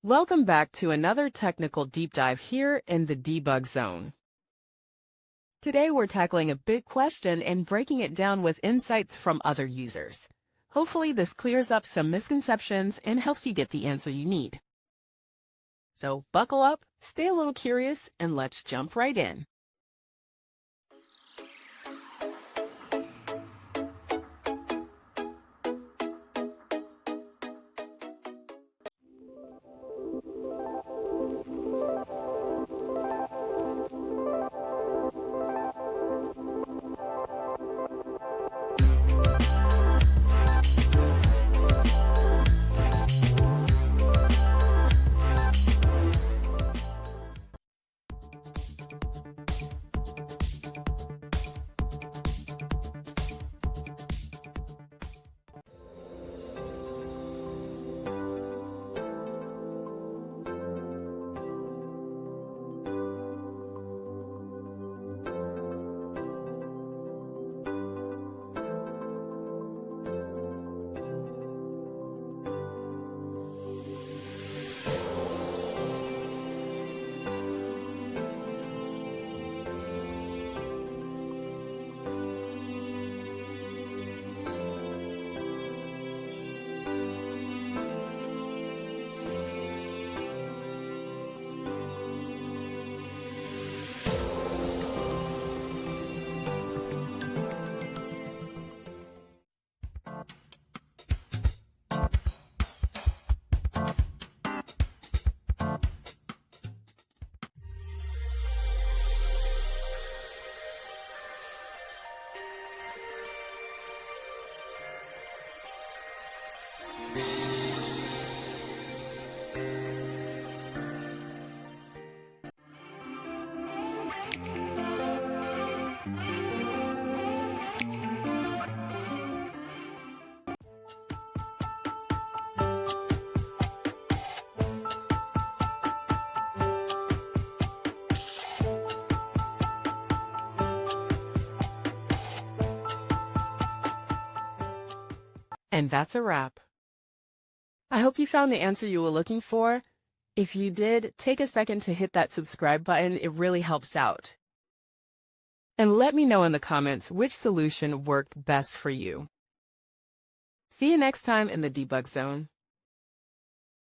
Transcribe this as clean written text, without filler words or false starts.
Welcome back to another technical deep dive here in the debug zone. Today we're tackling a big question and breaking it down with insights from other users. Hopefully this clears up some misconceptions and helps you get the answer you need. So buckle up, stay a little curious, and let's jump right in. And that's a wrap. I hope you found the answer you were looking for. If you did, take a second to hit that subscribe button. It really helps out. And let me know in the comments which solution worked best for you. See you next time in the debug zone.